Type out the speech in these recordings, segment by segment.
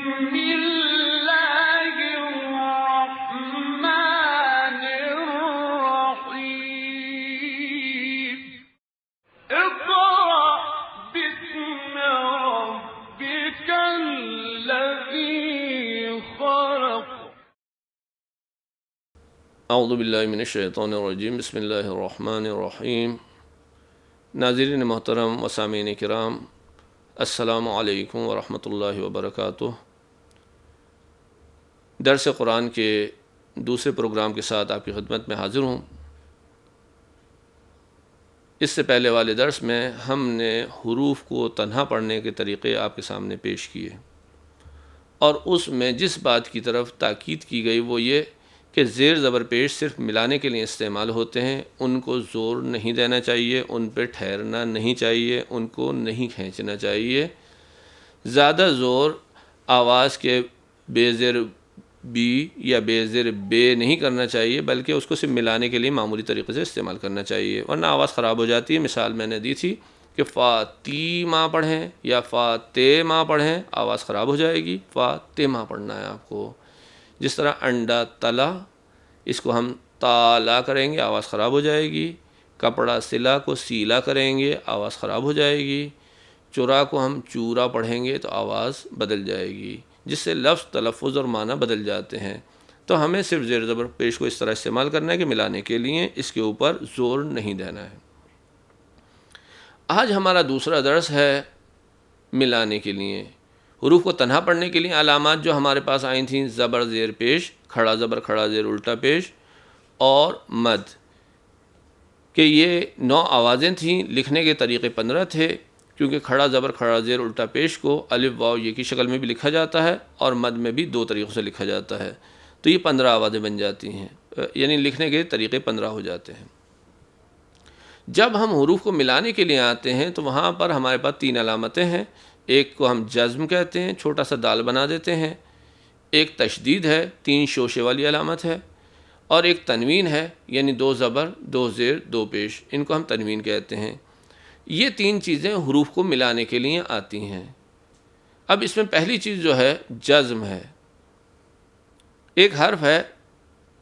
الله الرحمن الرحيم اقرأ باسم ربك الذي خلق اعوذ باللہ من الشیطان الرجیم بسم اللہ الرحمن الرحیم۔ ناظرین محترم و سامعین کرام، السلام علیکم ورحمۃ اللہ وبرکاتہ۔ درس قرآن کے دوسرے پروگرام کے ساتھ آپ کی خدمت میں حاضر ہوں۔ اس سے پہلے والے درس میں ہم نے حروف کو تنہا پڑھنے کے طریقے آپ کے سامنے پیش کیے، اور اس میں جس بات کی طرف تاکید کی گئی وہ یہ کہ زیر زبر پیش صرف ملانے کے لیے استعمال ہوتے ہیں، ان کو زور نہیں دینا چاہیے، ان پہ ٹھہرنا نہیں چاہیے، ان کو نہیں کھینچنا چاہیے۔ زیادہ زور آواز کے بے زیر بی یا بے زیر بے نہیں کرنا چاہیے، بلکہ اس کو صرف ملانے کے لیے معمولی طریقے سے استعمال کرنا چاہیے، ورنہ آواز خراب ہو جاتی ہے۔ مثال میں نے دی تھی کہ فاطمہ پڑھیں یا فاطمہ پڑھیں، آواز خراب ہو جائے گی۔ فاطمہ پڑھنا ہے آپ کو۔ جس طرح انڈا تلا، اس کو ہم تالا کریں گے، آواز خراب ہو جائے گی۔ کپڑا سلا کو سیلا کریں گے، آواز خراب ہو جائے گی۔ چورا کو ہم چورا پڑھیں گے تو آواز بدل جائے گی، جس سے لفظ، تلفظ اور معنی بدل جاتے ہیں۔ تو ہمیں صرف زیر زبر پیش کو اس طرح استعمال کرنا ہے کہ ملانے کے لیے، اس کے اوپر زور نہیں دینا ہے۔ آج ہمارا دوسرا درس ہے ملانے کے لیے، حروف کو تنہا پڑھنے کے لیے علامات جو ہمارے پاس آئی تھیں: زبر زیر پیش، کھڑا زبر کھڑا زیر الٹا پیش اور مد، کہ یہ 9 آوازیں تھیں۔ لکھنے کے طریقے 15 تھے، کیونکہ کھڑا زبر کھڑا زیر الٹا پیش کو الف واو یہ کی شکل میں بھی لکھا جاتا ہے اور مد میں بھی 2 طریقوں سے لکھا جاتا ہے، تو یہ 15 آوازیں بن جاتی ہیں، یعنی لکھنے کے طریقے 15 ہو جاتے ہیں۔ جب ہم حروف کو ملانے کے لیے آتے ہیں تو وہاں پر ہمارے پاس 3 علامتیں ہیں۔ ایک کو ہم جزم کہتے ہیں، چھوٹا سا دال بنا دیتے ہیں۔ ایک تشدید ہے، 3 شوشے والی علامت ہے، اور ایک تنوین ہے، یعنی 2 زبر 2 زیر 2 پیش، ان کو ہم تنوین کہتے ہیں۔ یہ 3 چیزیں حروف کو ملانے کے لیے آتی ہیں۔ اب اس میں پہلی چیز جو ہے جزم ہے۔ ایک حرف ہے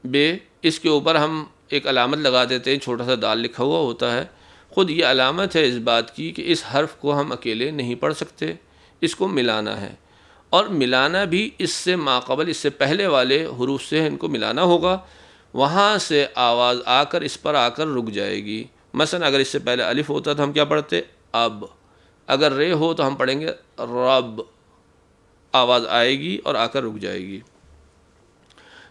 بے، اس کے اوپر ہم ایک علامت لگا دیتے ہیں، چھوٹا سا دال لکھا ہوا ہوتا ہے۔ خود یہ علامت ہے اس بات کی کہ اس حرف کو ہم اکیلے نہیں پڑھ سکتے، اس کو ملانا ہے، اور ملانا بھی اس سے ماقبل، اس سے پہلے والے حروف سے ان کو ملانا ہوگا۔ وہاں سے آواز آ کر اس پر آ کر رک جائے گی۔ مثلا اگر اس سے پہلے الف ہوتا تو ہم کیا پڑھتے؟ اب۔ اگر رے ہو تو ہم پڑھیں گے رب، آواز آئے گی اور آ کر رک جائے گی۔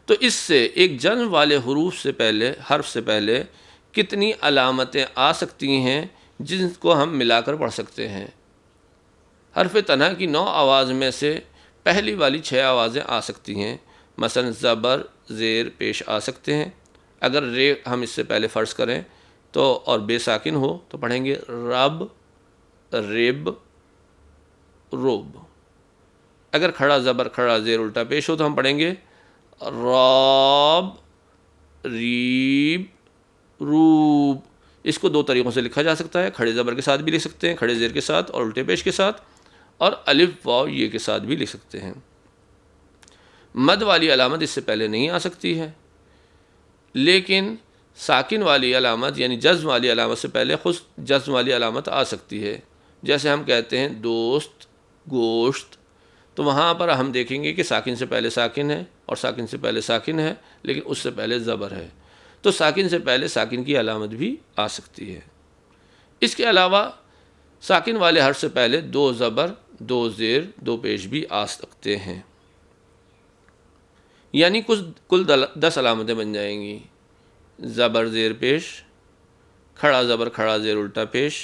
تو اس سے ایک جزم والے حروف سے پہلے، حرف سے پہلے کتنی علامتیں آ سکتی ہیں جن کو ہم ملا کر پڑھ سکتے ہیں؟ حرف تنہا کی 9 آواز میں سے پہلی والی 6 آوازیں آ سکتی ہیں۔ مثلا زبر زیر پیش آ سکتے ہیں۔ اگر رے ہم اس سے پہلے فرض کریں تو اور بے ساکن ہو تو پڑھیں گے رب، رب، رب۔ اگر کھڑا زبر کھڑا زیر الٹا پیش ہو تو ہم پڑھیں گے راب، ریب، روب۔ اس کو 2 طریقوں سے لکھا جا سکتا ہے، کھڑے زبر کے ساتھ بھی لکھ سکتے ہیں، کھڑے زیر کے ساتھ اور الٹے پیش کے ساتھ، اور الف واو یہ کے ساتھ بھی لکھ سکتے ہیں۔ مد والی علامت اس سے پہلے نہیں آ سکتی ہے، لیکن ساکن والی علامت یعنی جزم والی علامت سے پہلے خود جزم والی علامت آ سکتی ہے۔ جیسے ہم کہتے ہیں دوست، گوشت، تو وہاں پر ہم دیکھیں گے کہ ساکن سے پہلے ساکن ہے اور ساکن سے پہلے ساکن ہے، لیکن اس سے پہلے زبر ہے، تو ساکن سے پہلے ساکن کی علامت بھی آ سکتی ہے۔ اس کے علاوہ ساکن والے حرف سے پہلے 2 زبر 2 زیر 2 پیش بھی آ سکتے ہیں، یعنی کل 10 علامتیں بن جائیں گی۔ زبر زیر پیش، کھڑا زبر کھڑا زیر الٹا پیش،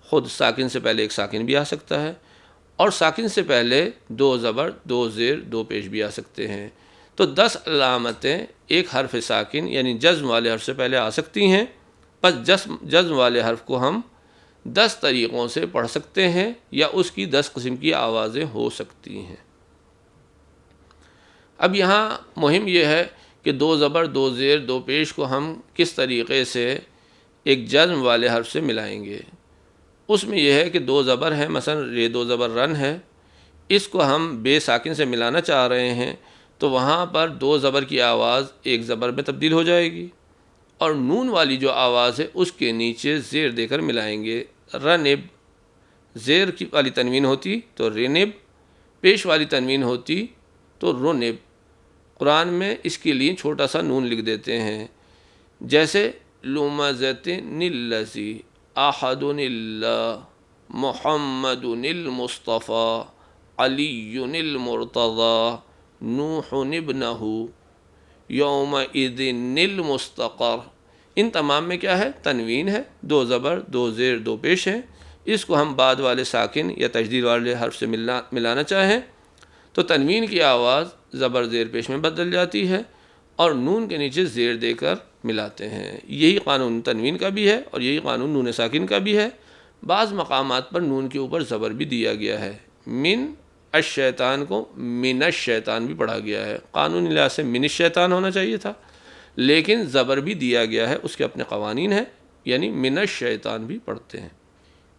خود ساکن سے پہلے ایک ساکن بھی آ سکتا ہے، اور ساکن سے پہلے 2 زبر 2 زیر 2 پیش بھی آ سکتے ہیں۔ تو 10 علامتیں ایک حرف ساکن یعنی جزم والے حرف سے پہلے آ سکتی ہیں۔ بس جزم والے حرف کو ہم 10 طریقوں سے پڑھ سکتے ہیں، یا اس کی 10 قسم کی آوازیں ہو سکتی ہیں۔ اب یہاں مہم یہ ہے کہ 2 زبر 2 زیر 2 پیش کو ہم کس طریقے سے ایک جزم والے حرف سے ملائیں گے۔ اس میں یہ ہے کہ 2 زبر ہیں، مثلا رے 2 زبر رن ہے، اس کو ہم بے ساکن سے ملانا چاہ رہے ہیں تو وہاں پر دو زبر کی آواز ایک زبر میں تبدیل ہو جائے گی، اور نون والی جو آواز ہے اس کے نیچے زیر دے کر ملائیں گے۔ رنب، زیر کی والی تنوین ہوتی تو رنب، پیش والی تنوین ہوتی تو رنب۔ قرآن میں اس کے لیے چھوٹا سا نون لکھ دیتے ہیں، جیسے لمزۃ الذی، احد اللہ، محمد المصطفیٰ، علی المرتضیٰ، نوح ابنہ، یومئذ المستقر۔ ان تمام میں کیا ہے؟ تنوین ہے، دو زبر دو زیر دو پیش ہیں۔ اس کو ہم بعد والے ساکن یا تشدید والے حرف سے ملانا چاہیں تو تنوین کی آواز زبر زیر پیش میں بدل جاتی ہے اور نون کے نیچے زیر دے کر ملاتے ہیں۔ یہی قانون تنوین کا بھی ہے اور یہی قانون نون ساکن کا بھی ہے۔ بعض مقامات پر نون کے اوپر زبر بھی دیا گیا ہے، من الشیطان کو من الشیطان بھی پڑھا گیا ہے، قانونی لحاظ سے من الشیطان ہونا چاہیے تھا، لیکن زبر بھی دیا گیا ہے، اس کے اپنے قوانین ہیں، یعنی من الشیطان بھی پڑھتے ہیں۔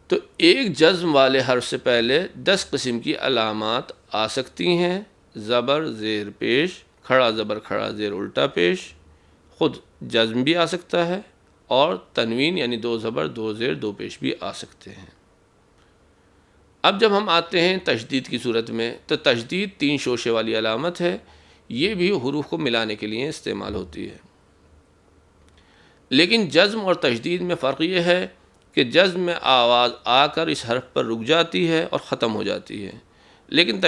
تو ایک جزم والے حرف سے پہلے 10 قسم کی علامات آ سکتی ہیں، زبر زیر پیش، کھڑا زبر کھڑا زیر الٹا پیش، خود جزم بھی آ سکتا ہے، اور تنوین یعنی دو زبر دو زیر دو پیش بھی آ سکتے ہیں۔ اب جب ہم آتے ہیں تشدید کی صورت میں تو تشدید 3 شوشے والی علامت ہے، یہ بھی حروف کو ملانے کے لیے استعمال ہوتی ہے۔ لیکن جزم اور تشدید میں فرق یہ ہے کہ جزم میں آواز آ کر اس حرف پر رک جاتی ہے اور ختم ہو جاتی ہے، لیکن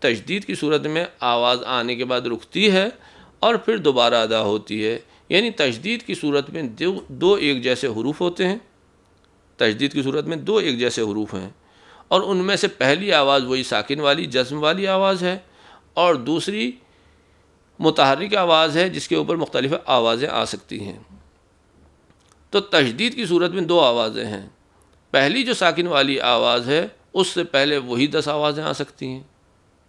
تشدید کی صورت میں آواز آنے کے بعد رکتی ہے اور پھر دوبارہ ادا ہوتی ہے۔ یعنی تشدید کی صورت میں دو ایک جیسے حروف ہوتے ہیں، تشدید کی صورت میں 2 ایک جیسے حروف ہیں، اور ان میں سے پہلی آواز وہی ساکن والی جزم والی آواز ہے اور دوسری متحرک آواز ہے جس کے اوپر مختلف آوازیں آ سکتی ہیں۔ تو تشدید کی صورت میں 2 آوازیں ہیں، پہلی جو ساکن والی آواز ہے اس سے پہلے وہی 10 آوازیں آ سکتی ہیں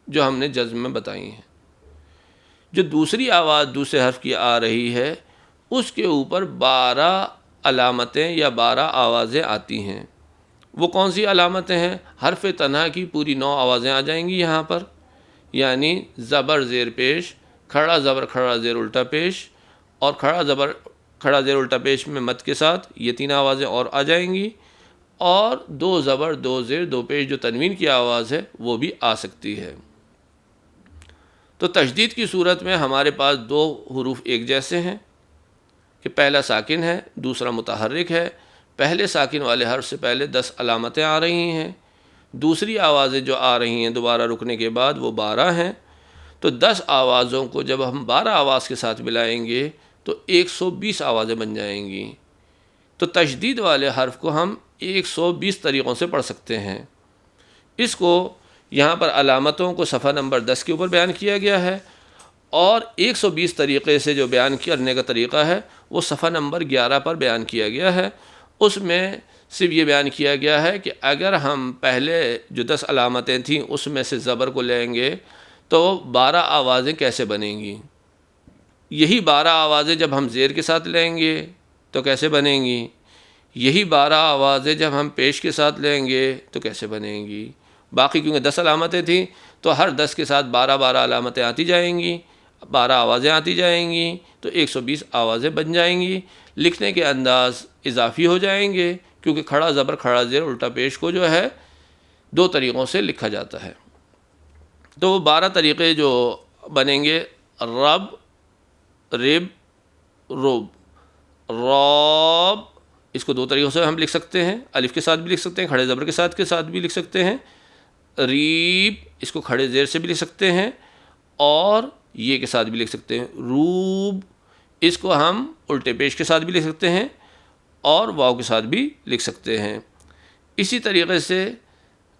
جو ہم نے جزم میں بتائی ہیں۔ جو دوسری آواز دوسرے حرف کی آ رہی ہے اس کے اوپر 12 علامتیں یا 12 آوازیں آتی ہیں۔ وہ کون سی علامتیں ہیں؟ حرف تنہا کی پوری 9 آوازیں آ جائیں گی یہاں پر، یعنی زبر زیر پیش، کھڑا زبر کھڑا زیر الٹا پیش، اور کھڑا زبر کھڑا زیر الٹا پیش میں مد کے ساتھ یہ 3 آوازیں اور آ جائیں گی، اور 2 زبر 2 زیر 2 پیش جو تنوین کی آواز ہے وہ بھی آ سکتی ہے۔ تو تشدید کی صورت میں ہمارے پاس 2 حروف ایک جیسے ہیں کہ پہلا ساکن ہے دوسرا متحرک ہے، پہلے ساکن والے حرف سے پہلے 10 علامتیں آ رہی ہیں، دوسری آوازیں جو آ رہی ہیں دوبارہ رکنے کے بعد وہ 12 ہیں۔ تو 10 آوازوں کو جب ہم 12 آواز کے ساتھ ملائیں گے تو 120 آوازیں بن جائیں گی۔ تو تشدید والے حرف کو ہم 120 طریقوں سے پڑھ سکتے ہیں۔ اس کو یہاں پر علامتوں کو صفحہ نمبر 10 کے اوپر بیان کیا گیا ہے، اور 120 طریقے سے جو بیان کرنے کا طریقہ ہے وہ صفحہ نمبر 11 پر بیان کیا گیا ہے۔ اس میں صرف یہ بیان کیا گیا ہے کہ اگر ہم پہلے جو 10 علامتیں تھیں اس میں سے زبر کو لیں گے تو 12 آوازیں کیسے بنیں گی، یہی 12 آوازیں جب ہم زیر کے ساتھ لیں گے تو کیسے بنیں گی، یہی 12 آوازیں جب ہم پیش کے ساتھ لیں گے تو کیسے بنیں گی۔ باقی کیونکہ 10 علامتیں تھیں تو ہر 10 کے ساتھ 12 علامتیں آتی جائیں گی، 12 آوازیں آتی جائیں گی تو 120 آوازیں بن جائیں گی۔ لکھنے کے انداز اضافی ہو جائیں گے کیونکہ کھڑا زبر کھڑا زیر الٹا پیش کو جو ہے 2 طریقوں سے لکھا جاتا ہے۔ تو وہ 12 طریقے جو بنیں گے، رب، رب، رب، رب، اس کو 2 طریقوں سے ہم لکھ سکتے ہیں، الف کے ساتھ بھی لکھ سکتے ہیں، کھڑے زبر کے ساتھ بھی لکھ سکتے ہیں۔ ریب، اس کو کھڑے زیر سے بھی لکھ سکتے ہیں اور یہ کے ساتھ بھی لکھ سکتے ہیں۔ روب، اس کو ہم الٹے پیش کے ساتھ بھی لکھ سکتے ہیں اور واو کے ساتھ بھی لکھ سکتے ہیں۔ اسی طریقے سے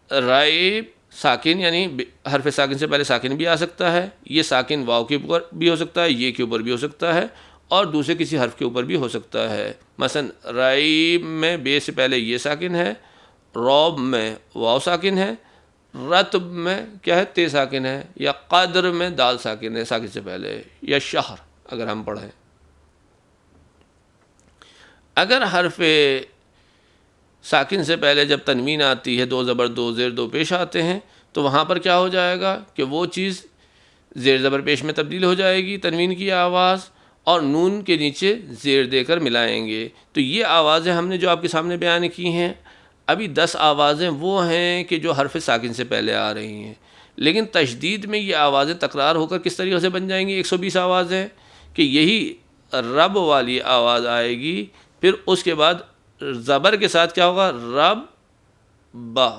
رائب، ساکن یعنی حرف ساکن سے پہلے ساکن بھی آ سکتا ہے، یہ ساکن واو کے اوپر بھی ہو سکتا ہے، یہ کے اوپر بھی ہو سکتا ہے اور دوسرے کسی حرف کے اوپر بھی ہو سکتا ہے۔ مثلا رائب میں بے سے پہلے یہ ساکن ہے، روب میں واو ساکن ہے، رتب میں کیا ہے تے ساکن ہے، یا قدر میں دال ساکن ہے ساکن سے پہلے، یا شہر اگر ہم پڑھیں۔ اگر حرف ساکن سے پہلے جب تنوین آتی ہے 2 زبر 2 زیر 2 پیش آتے ہیں تو وہاں پر کیا ہو جائے گا کہ وہ چیز زیر زبر پیش میں تبدیل ہو جائے گی، تنوین کی آواز، اور نون کے نیچے زیر دے کر ملائیں گے۔ تو یہ آوازیں ہم نے جو آپ کے سامنے بیان کی ہیں، ابھی 10 آوازیں وہ ہیں کہ جو حرف ساکن سے پہلے آ رہی ہیں، لیکن تشدید میں یہ آوازیں تکرار ہو کر کس طریقے سے بن جائیں گی 120 آوازیں، کہ یہی رب والی آواز آئے گی، پھر اس کے بعد زبر کے ساتھ کیا ہوگا، رب با،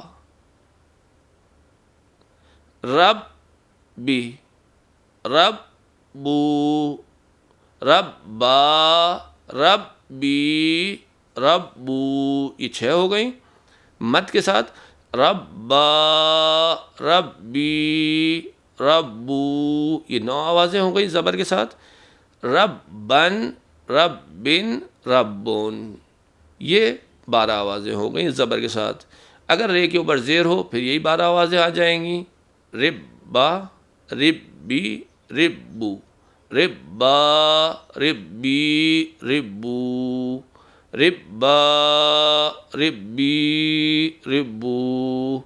رب بی، رب بو، رب با، رب بی، رب بو، یہ 6 ہو گئیں۔ مد کے ساتھ رب با، رب بی، رب بو، یہ 9 آوازیں ہو گئیں زبر کے ساتھ۔ رب بن، رب بن، رب بون، یہ 12 آوازیں ہو گئیں زبر کے ساتھ۔ اگر رے کے اوپر زیر ہو پھر یہی 12 آوازیں آ جائیں گی، رب با، رب بی، رب بو، رب با، رب بی، رب بو، رب با، رب بی، رب بو،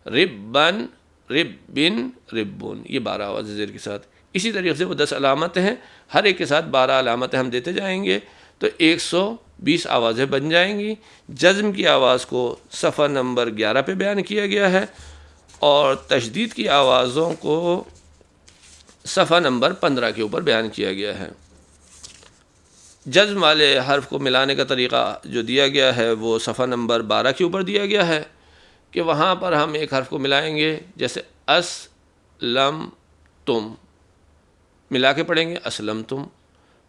رب بن، رب بن، رب بون، یہ 12 آوازیں زیر کے ساتھ۔ اسی طریقے سے وہ 10 علامتیں ہیں، ہر ایک کے ساتھ 12 علامتیں ہم دیتے جائیں گے تو 120 آوازیں بن جائیں گی۔ جزم کی آواز کو صفحہ نمبر 11 پہ بیان کیا گیا ہے، اور تشدید کی آوازوں کو صفحہ نمبر 15 کے اوپر بیان کیا گیا ہے۔ جزم والے حرف کو ملانے کا طریقہ جو دیا گیا ہے وہ صفحہ نمبر 12 کے اوپر دیا گیا ہے، کہ وہاں پر ہم ایک حرف کو ملائیں گے، جیسے اسلم تم، ملا کے پڑھیں گے اسلم تم۔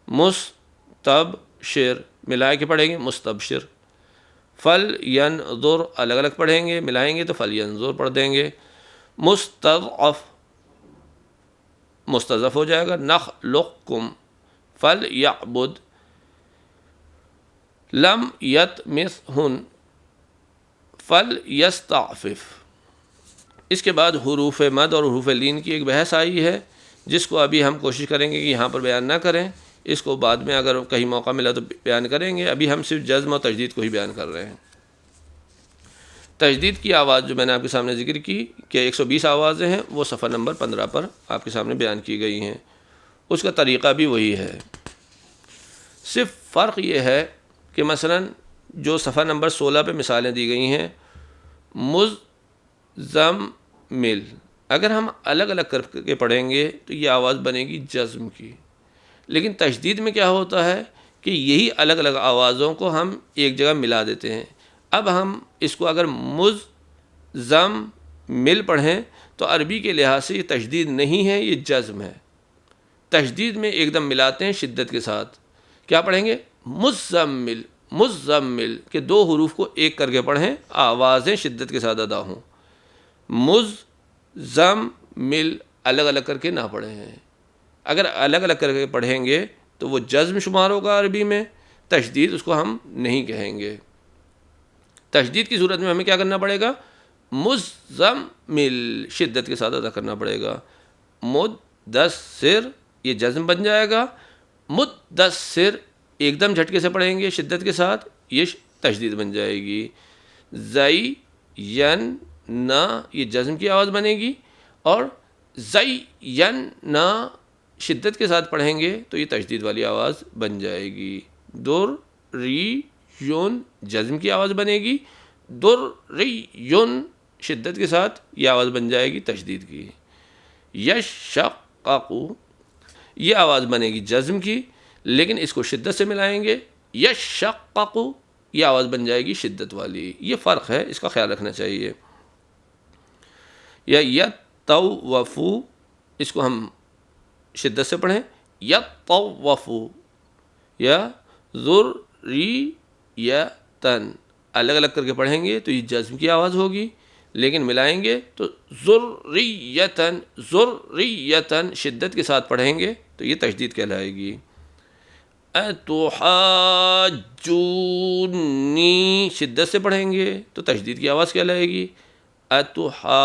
مستبشر، ملا کے پڑھیں گے مستبشر۔ فل ینظر، الگ الگ پڑھیں گے، ملائیں گے تو فل ینظر پڑھ دیں گے۔ مستضعف، مستضعف ہو جائے گا، نخلقکم، فل یعبد۔ لم یطمثہن، فل یستعفف۔ اس کے بعد حروف مد اور حروف لین کی ایک بحث آئی ہے، جس کو ابھی ہم کوشش کریں گے کہ یہاں پر بیان نہ کریں، اس کو بعد میں اگر کہیں موقع ملا تو بیان کریں گے۔ ابھی ہم صرف جزم اور تشدید کو ہی بیان کر رہے ہیں۔ تشدید کی آواز جو میں نے آپ کے سامنے ذکر کی کہ 120 آوازیں ہیں، وہ صفحہ نمبر 15 پر آپ کے سامنے بیان کی گئی ہیں۔ اس کا طریقہ بھی وہی ہے، صرف فرق یہ ہے کہ مثلا جو صفحہ نمبر 16 پہ مثالیں دی گئی ہیں، مزمل، اگر ہم الگ الگ کر کے پڑھیں گے تو یہ آواز بنے گی جزم کی، لیکن تشدید میں کیا ہوتا ہے کہ یہی الگ الگ آوازوں کو ہم ایک جگہ ملا دیتے ہیں۔ اب ہم اس کو اگر مزمل پڑھیں تو عربی کے لحاظ سے یہ تشدید نہیں ہے، یہ جزم ہے۔ تشدید میں ایک دم ملاتے ہیں شدت کے ساتھ، کیا پڑھیں گے مزمل، مزمل، کہ 2 حروف کو ایک کر کے پڑھیں، آوازیں شدت کے ساتھ ادا ہوں۔ مزمل الگ الگ کر کے نہ پڑھیں ہیں، اگر الگ الگ کر کے پڑھیں گے تو وہ جزم شمار ہوگا عربی میں، تشدید اس کو ہم نہیں کہیں گے۔ تشدید کی صورت میں ہمیں کیا کرنا پڑے گا، مزمل شدت کے ساتھ ادا کرنا پڑے گا۔ مدثر، یہ جزم بن جائے گا۔ مدثر ایک دم جھٹکے سے پڑھیں گے شدت کے ساتھ، یہ تشدید بن جائے گی۔ زینا، یہ جزم کی آواز بنے گی، اور زینا شدت کے ساتھ پڑھیں گے تو یہ تشدید والی آواز بن جائے گی۔ دریون جزم کی آواز بنے گی، دریون شدت کے ساتھ یہ آواز بن جائے گی تشدید کی۔ یشققو، یہ آواز بنے گی جزم کی، لیکن اس کو شدت سے ملائیں گے، یشققو، یہ آواز بن جائے گی شدت والی۔ یہ فرق ہے، اس کا خیال رکھنا چاہیے۔ یا یطوفو، اس کو ہم شدت سے پڑھیں، یطوفو، یا ذریۃن، الگ الگ کر کے پڑھیں گے تو یہ جزم کی آواز ہوگی، لیکن ملائیں گے تو ذریۃن، ذریۃن شدت کے ساتھ پڑھیں گے تو یہ تشدید کہلائے گی۔ اتحاجونی شدت سے پڑھیں گے تو تشدید کی آواز کہلائے گی۔ اتحاجونی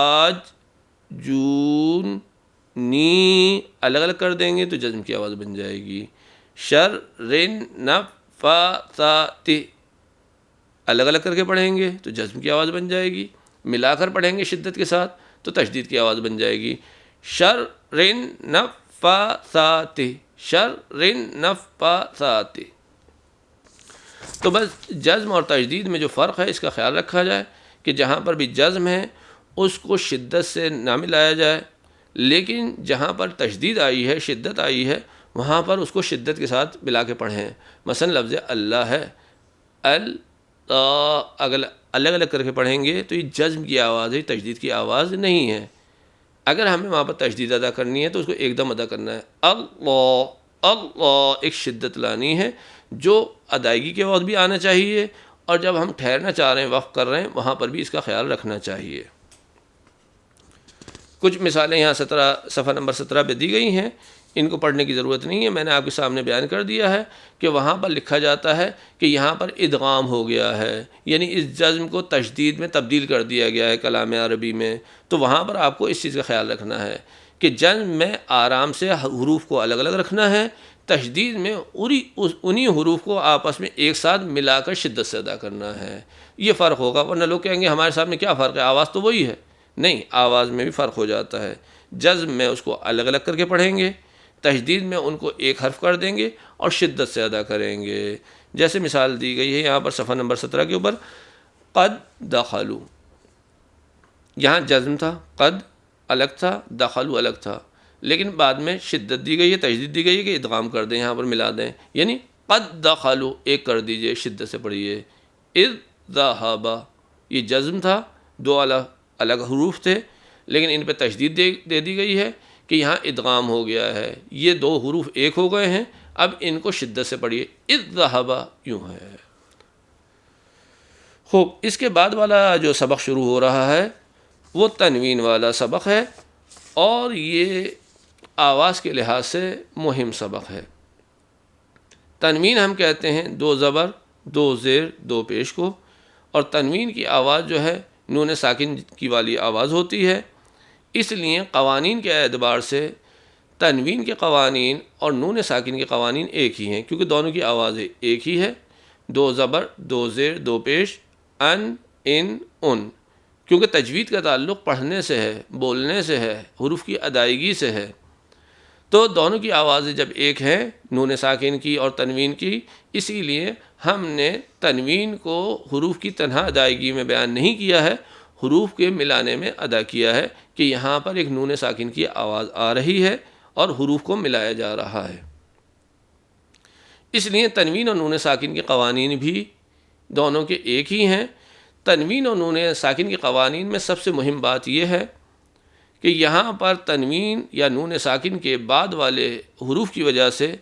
الگ الگ کر دیں گے تو جزم کی آواز بن جائے گی۔ شرنفثات الگ الگ کر کے پڑھیں گے تو جزم کی آواز بن جائے گی، ملا کر پڑھیں گے شدت کے ساتھ تو تشدید کی آواز بن جائے گی شر نفاثات، شر نفاثات۔ تو بس جزم اور تشدید میں جو فرق ہے اس کا خیال رکھا جائے کہ جہاں پر بھی جزم ہے اس کو شدت سے نہ ملایا جائے، لیکن جہاں پر تشدید آئی ہے، شدت آئی ہے، وہاں پر اس کو شدت کے ساتھ ملا کے پڑھیں۔ مثلا لفظ اللہ ہے، اگر الگ الگ کر کے پڑھیں گے تو یہ جزم کی آواز ہے، تشدید کی آواز نہیں ہے۔ اگر ہمیں وہاں پر تشدید ادا کرنی ہے تو اس کو ایک دم ادا کرنا ہے، اللہ اللہ، ایک شدت لانی ہے جو ادائیگی کے وقت بھی آنا چاہیے، اور جب ہم ٹھہرنا چاہ رہے ہیں، وقف کر رہے ہیں، وہاں پر بھی اس کا خیال رکھنا چاہیے۔ کچھ مثالیں یہاں صفحہ نمبر 17 پہ دی گئی ہیں، ان کو پڑھنے کی ضرورت نہیں ہے، میں نے آپ کے سامنے بیان کر دیا ہے کہ وہاں پر لکھا جاتا ہے کہ یہاں پر ادغام ہو گیا ہے، یعنی اس جزم کو تشدید میں تبدیل کر دیا گیا ہے کلام عربی میں، تو وہاں پر آپ کو اس چیز کا خیال رکھنا ہے کہ جزم میں آرام سے حروف کو الگ الگ رکھنا ہے، تشدید میں انہی حروف کو آپس میں ایک ساتھ ملا کر شدت سے ادا کرنا ہے۔ یہ فرق ہوگا، ورنہ لوگ کہیں گے ہمارے سامنے کیا فرق ہے، آواز تو وہی ہے۔ نہیں، آواز میں بھی فرق ہو جاتا ہے۔ جزم میں اس کو الگ الگ کر کے پڑھیں گے، تشدید میں ان کو ایک حرف کر دیں گے اور شدت سے ادا کریں گے۔ جیسے مثال دی گئی ہے یہاں پر صفحہ نمبر 17 کے اوپر، قد دخلوا، یہاں جزم تھا، قد الگ تھا، دخلوا الگ تھا، لیکن بعد میں شدت دی گئی ہے، تشدید دی گئی ہے کہ ادغام کر دیں، یہاں پر ملا دیں، یعنی قد دخلوا ایک کر دیجئے، شدت سے پڑھیے۔ اذ ذهب، یہ جزم تھا، دو الگ حروف تھے، لیکن ان پہ تشدید دے دی گئی ہے کہ یہاں ادغام ہو گیا ہے، یہ دو حروف ایک ہو گئے ہیں، اب ان کو شدت سے پڑھیے، اذ ذهب یوں ہے۔ خوب، اس کے بعد والا جو سبق شروع ہو رہا ہے وہ تنوین والا سبق ہے، اور یہ آواز کے لحاظ سے مہم سبق ہے۔ تنوین ہم کہتے ہیں دو زبر، دو زیر، دو پیش کو، اور تنوین کی آواز جو ہے نون ساکن کی والی آواز ہوتی ہے، اس لیے قوانین کے اعتبار سے تنوین کے قوانین اور نون ساکن کے قوانین ایک ہی ہیں، کیونکہ دونوں کی آوازیں ایک ہی ہے، دو زبر، دو زیر، دو پیش، ان، ان، کیونکہ تجوید کا تعلق پڑھنے سے ہے، بولنے سے ہے، حروف کی ادائیگی سے ہے، تو دونوں کی آوازیں جب ایک ہیں، نون ساکن کی اور تنوین کی، اسی لیے ہم نے تنوین کو حروف کی تنہا ادائیگی میں بیان نہیں کیا ہے، حروف کے ملانے میں ادا کیا ہے کہ یہاں پر ایک نون ساکن کی آواز آ رہی ہے اور حروف کو ملایا جا رہا ہے۔ اس لیے تنوین اور نون ساکن کے قوانین بھی دونوں کے ایک ہی ہیں۔ تنوین اور نون ساکن کے قوانین میں سب سے مہم بات یہ ہے کہ یہاں پر تنوین یا نون ساکن کے بعد والے حروف کی وجہ سے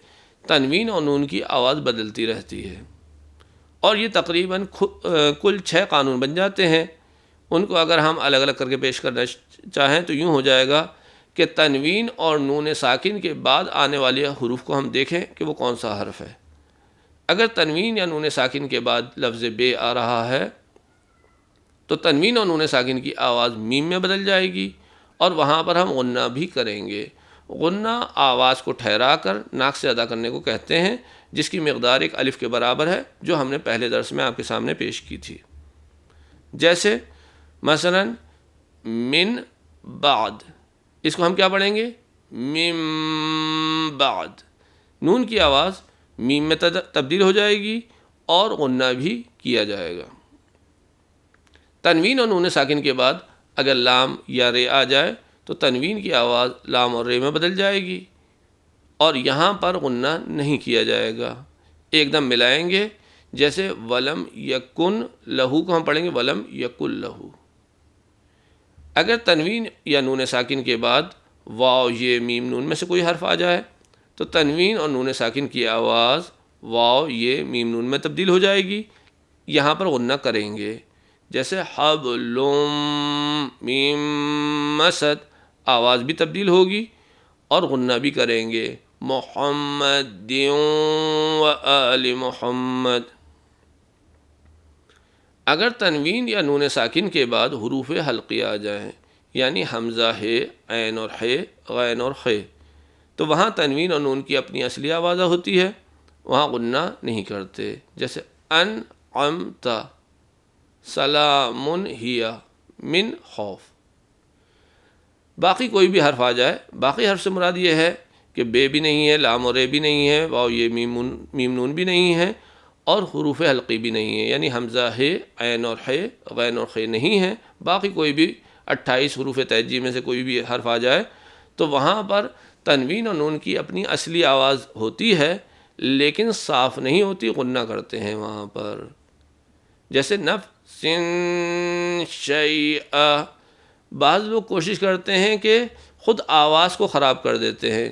تنوین اور نون کی آواز بدلتی رہتی ہے، اور یہ تقریباً کل 6 قانون بن جاتے ہیں۔ ان کو اگر ہم الگ الگ کر کے پیش کرنا چاہیں تو یوں ہو جائے گا کہ تنوین اور نون ساکن کے بعد آنے والے حروف کو ہم دیکھیں کہ وہ کون سا حرف ہے۔ اگر تنوین یا نون ساکن کے بعد لفظ بے آ رہا ہے تو تنوین اور نون ساکن کی آواز میم میں بدل جائے گی، اور وہاں پر ہم غنہ بھی کریں گے۔ غنہ آواز کو ٹھہرا کر ناک سے ادا کرنے کو کہتے ہیں، جس کی مقدار ایک الف کے برابر ہے، جو ہم نے پہلے درس میں آپ کے سامنے پیش کی تھی۔ جیسے مثلا من بعد، اس کو ہم کیا پڑھیں گے؟ من بعد، نون کی آواز میم میں تبدیل ہو جائے گی اور غنہ بھی کیا جائے گا۔ تنوین اور نون ساکن کے بعد اگر لام یا رے آ جائے تو تنوین کی آواز لام اور رے میں بدل جائے گی، اور یہاں پر غنہ نہیں کیا جائے گا، ایک دم ملائیں گے۔ جیسے ولم یکن لہو کو ہم پڑھیں گے ولم یکن لہو۔ اگر تنوین یا نون ساکن کے بعد واو یہ میم نون میں سے کوئی حرف آ جائے تو تنوین اور نون ساکن کی آواز واو یہ میم نون میں تبدیل ہو جائے گی، یہاں پر غنہ کریں گے۔ جیسے حبل میم مسد، آواز بھی تبدیل ہوگی اور غنہ بھی کریں گے، محمد و آل محمد۔ اگر تنوین یا نون ساکن کے بعد حروف حلقی آ جائیں، یعنی حمزہ ہے، عین اور ہے، غین اور خے، تو وہاں تنوین اور نون کی اپنی اصلی آواز ہوتی ہے، وہاں غنہ نہیں کرتے۔ جیسے انعمت، سلام ہی من خوف۔ باقی کوئی بھی حرف آ جائے، باقی حرف سے مراد یہ ہے کہ بے بھی نہیں ہے، لام اور رے بھی نہیں ہے، واو یہ میم نون بھی نہیں ہے، اور حروف حلقی بھی نہیں ہے، یعنی حمزہ ہے، عین اور ہے، غین اور خے نہیں ہے۔ باقی کوئی بھی 28 حروف تہجی میں سے کوئی بھی حرف آ جائے تو وہاں پر تنوین اور نون کی اپنی اصلی آواز ہوتی ہے لیکن صاف نہیں ہوتی، غنہ کرتے ہیں وہاں پر، جیسے نفس شیئا۔ بعض لوگ کوشش کرتے ہیں کہ خود آواز کو خراب کر دیتے ہیں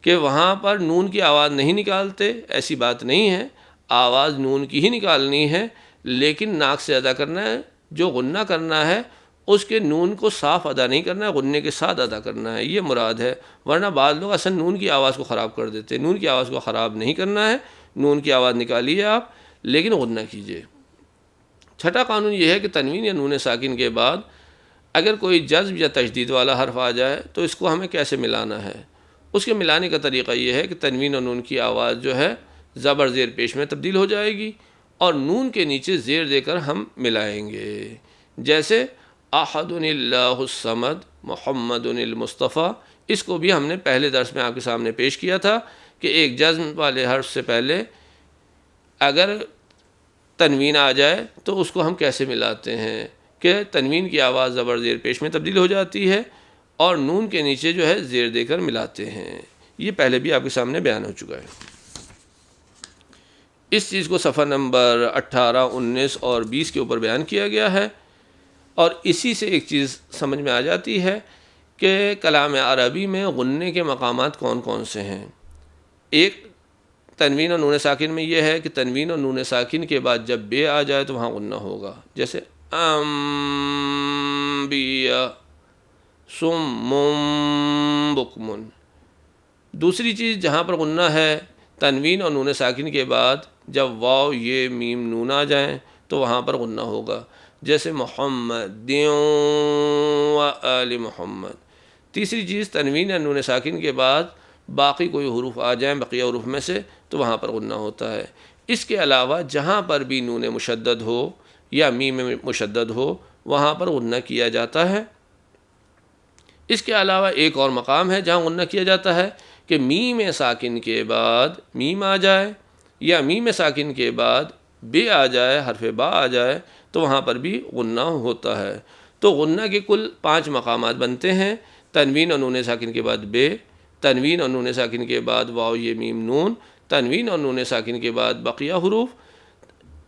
کہ وہاں پر نون کی آواز نہیں نکالتے، ایسی بات نہیں ہے، آواز نون کی ہی نکالنی ہے لیکن ناک سے ادا کرنا ہے، جو غنہ کرنا ہے اس کے نون کو صاف ادا نہیں کرنا ہے، غنے کے ساتھ ادا کرنا ہے، یہ مراد ہے۔ ورنہ بعض لوگ اصل نون کی آواز کو خراب کر دیتے ہیں، نون کی آواز کو خراب نہیں کرنا ہے، نون کی آواز نکالیے آپ لیکن غنہ کیجیے۔ چھٹا قانون یہ ہے کہ تنوین یا نون ساکن کے بعد اگر کوئی جزم یا تشدید والا حرف آ جائے تو اس کو ہمیں کیسے ملانا ہے؟ اس کے ملانے کا طریقہ یہ ہے کہ تنوین اور نون کی آواز جو ہے زبر زیر پیش میں تبدیل ہو جائے گی اور نون کے نیچے زیر دے کر ہم ملائیں گے، جیسے احد اللہ الصمد محمد المصطفیٰ۔ اس کو بھی ہم نے پہلے درس میں آپ کے سامنے پیش کیا تھا کہ ایک جزم والے حرف سے پہلے اگر تنوین آ جائے تو اس کو ہم کیسے ملاتے ہیں کہ تنوین کی آواز زبر زیر پیش میں تبدیل ہو جاتی ہے اور نون کے نیچے جو ہے زیر دے کر ملاتے ہیں۔ یہ پہلے بھی آپ کے سامنے بیان ہو چکا ہے۔ اس چیز کو صفحہ نمبر 18، 19 اور 20 کے اوپر بیان کیا گیا ہے، اور اسی سے ایک چیز سمجھ میں آ جاتی ہے کہ کلام عربی میں غنے کے مقامات کون کون سے ہیں۔ ایک تنوین اور نون ساکن میں یہ ہے کہ تنوین اور نون ساکن کے بعد جب بے آ جائے تو وہاں غنہ ہوگا، جیسے انبیاء صم بکم۔ دوسری چیز جہاں پر غنہ ہے تنوین اور نون ساکن کے بعد جب واو یہ میم نون آ جائیں تو وہاں پر غنہ ہوگا، جیسے محمد و آل محمد۔ تیسری چیز تنوین اور نون ساکن کے بعد باقی کوئی حروف آ جائیں بقیہ حروف میں سے تو وہاں پر غنہ ہوتا ہے۔ اس کے علاوہ جہاں پر بھی نون مشدد ہو یا میم مشدد ہو وہاں پر غنہ کیا جاتا ہے۔ اس کے علاوہ ایک اور مقام ہے جہاں غنہ کیا جاتا ہے کہ میم ساکن کے بعد میم آ جائے یا میم ساکن کے بعد بے آ جائے، حرف با آ جائے تو وہاں پر بھی غنہ ہوتا ہے۔ تو غنہ کے کل 5 مقامات بنتے ہیں، تنوین اور نون ساکن کے بعد بے، تنوین اور نون ساکن کے بعد واو یہ میم نون، تنوین اور نون ساکن کے بعد بقیہ حروف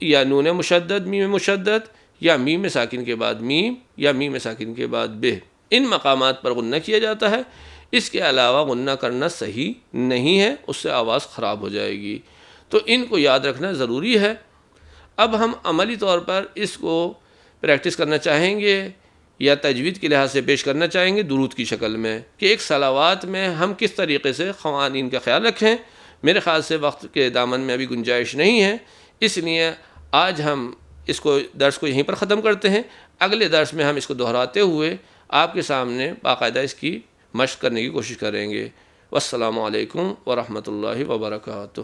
یا نون مشدد میم مشدد یا میم ساکن کے بعد میم یا میم ساکن کے بعد بے۔ ان مقامات پر غنہ کیا جاتا ہے۔ اس کے علاوہ غنہ کرنا صحیح نہیں ہے، اس سے آواز خراب ہو جائے گی، تو ان کو یاد رکھنا ضروری ہے۔ اب ہم عملی طور پر اس کو پریکٹس کرنا چاہیں گے یا تجوید کے لحاظ سے پیش کرنا چاہیں گے درود کی شکل میں، کہ ایک صلوات میں ہم کس طریقے سے قوانین کا خیال رکھیں۔ میرے خیال سے وقت کے دامن میں ابھی گنجائش نہیں ہے، اس لیے آج ہم اس کو درس کو یہیں پر ختم کرتے ہیں۔ اگلے درس میں ہم اس کو دہراتے ہوئے آپ کے سامنے باقاعدہ اس کی مشق کرنے کی کوشش کریں گے۔ والسلام علیکم ورحمۃ اللہ وبرکاتہ۔